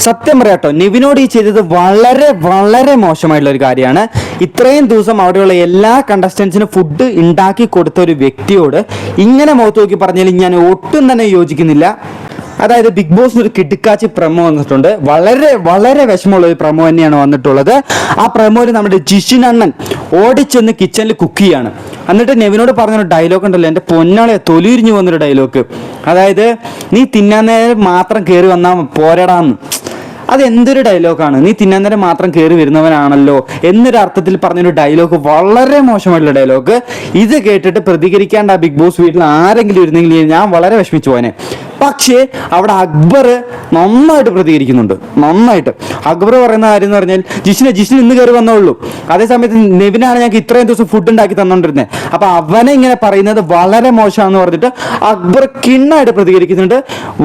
സത്യം പറയാട്ടോ, നിവിനോട് ഈ ചെയ്തത് വളരെ വളരെ മോശമായിട്ടുള്ള ഒരു കാര്യമാണ്. ഇത്രയും ദിവസം അവിടെയുള്ള എല്ലാ കണ്ടസ്റ്റൻസിനും ഫുഡ് ഉണ്ടാക്കി കൊടുത്ത ഒരു വ്യക്തിയോട് ഇങ്ങനെ മുഖത്ത് നോക്കി പറഞ്ഞാൽ ഞാൻ ഒട്ടും തന്നെ യോജിക്കുന്നില്ല. അതായത് ബിഗ് ബോസിന് ഒരു കിടുക്കാച്ചി പ്രമോ വന്നിട്ടുണ്ട്. വളരെ വളരെ വിഷമമുള്ള ഒരു പ്രമോ തന്നെയാണ് വന്നിട്ടുള്ളത്. ആ പ്രമോയിൽ നമ്മുടെ ജിഷിൻ അണ്ണൻ ഓടിച്ചെന്ന് കിച്ചണിൽ കുക്ക് ചെയ്യാണ്. എന്നിട്ട് നെവിനോട് പറഞ്ഞൊരു ഡയലോഗ് ഉണ്ടല്ലോ, എൻ്റെ പൊന്നാളെ തൊലിയിരിഞ്ഞു വന്നൊരു ഡയലോഗ്. അതായത് നീ തിന്നാൻ നേരം മാത്രം കയറി വന്നാൽ പോരടാന്ന്. അതെന്തൊരു ഡയലോഗാണ്! നീ തിന്നാൻ നേരം മാത്രം കയറി വരുന്നവനാണല്ലോ എന്നൊരു അർത്ഥത്തിൽ പറഞ്ഞൊരു ഡയലോഗ്, വളരെ മോശമായിട്ടുള്ള ഡയലോഗ്. ഇത് കേട്ടിട്ട് പ്രതികരിക്കാണ്ട് ആ ബിഗ് ബോസ് വീട്ടിൽ ആരെങ്കിലും ഇരുന്നെങ്കിൽ ഞാൻ വളരെ വിഷമിച്ചു പോനെ. പക്ഷേ അവിടെ അക്ബർ നന്നായിട്ട് പ്രതികരിക്കുന്നുണ്ട്. നന്നായിട്ട് അക്ബർ പറയുന്ന കാര്യം എന്ന് പറഞ്ഞാൽ, ജിഷിൻ ഇന്ന് കയറി വന്നോളൂ, അതേസമയത്ത് നെവിനാണ് ഞങ്ങൾക്ക് ഇത്രയും ദിവസം ഫുഡ് ഉണ്ടാക്കി തന്നോണ്ടിരുന്നത്, അപ്പൊ അവനെ ഇങ്ങനെ പറയുന്നത് വളരെ മോശമാണെന്ന് പറഞ്ഞിട്ട് അക്ബർ കിണ്ണായിട്ട് പ്രതികരിക്കുന്നുണ്ട്.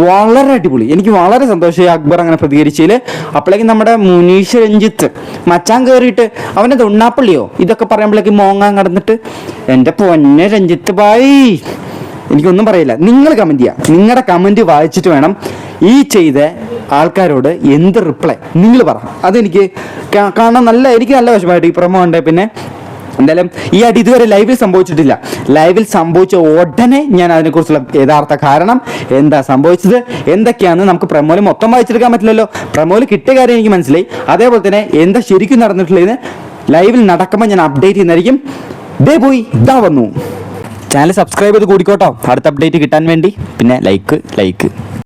വളരെ അടിപൊളി, എനിക്ക് വളരെ സന്തോഷമായി അക്ബർ അങ്ങനെ പ്രതികരിച്ചതിൽ. അപ്പോഴേക്കും നമ്മുടെ മുനീഷ് രഞ്ജിത്ത് മച്ചാൻ കയറിയിട്ട് അവനത് ഉണ്ണാപ്പള്ളിയോ ഇതൊക്കെ പറയുമ്പോഴേക്കും മോങ്ങാൻ കടന്നിട്ട്, എൻ്റെ പൊന്നെ രഞ്ജിത്ത് ഭായി, എനിക്കൊന്നും പറയില്ല. നിങ്ങൾ കമന്റ് ചെയ്യാം, നിങ്ങളുടെ കമന്റ് വായിച്ചിട്ട് വേണം ഈ ചെയ്ത ആൾക്കാരോട് എന്ത് റിപ്ലൈ നിങ്ങൾ പറ. അതെനിക്ക് കാണാൻ എനിക്ക് നല്ല വശമായിട്ട് ഈ പ്രമോ ഉണ്ട്. പിന്നെ എന്തായാലും ഈ അടി ഇതുവരെ ലൈവിൽ സംഭവിച്ചിട്ടില്ല. ലൈവിൽ സംഭവിച്ച ഉടനെ ഞാൻ അതിനെക്കുറിച്ചുള്ള യഥാർത്ഥ കാരണം എന്താ സംഭവിച്ചത് എന്തൊക്കെയാണെന്ന് നമുക്ക് പ്രമോയിൽ മൊത്തം വായിച്ചെടുക്കാൻ പറ്റില്ലല്ലോ. പ്രമോയിൽ കിട്ടിയ കാര്യം എനിക്ക് മനസ്സിലായി. അതേപോലെ തന്നെ എന്താ ശരിക്കും നടന്നിട്ടുള്ളതെന്ന് ലൈവിൽ നടക്കുമ്പോൾ ഞാൻ അപ്ഡേറ്റ് ചെയ്യുന്നതായിരിക്കും. ദേ പോയി ഇതാ വന്നു. ചാനൽ സബ്സ്ക്രൈബ് ചെയ്ത് കൂടിക്കോട്ടോ അടുത്ത അപ്ഡേറ്റ് കിട്ടാൻ വേണ്ടി. പിന്നെ ലൈക്ക്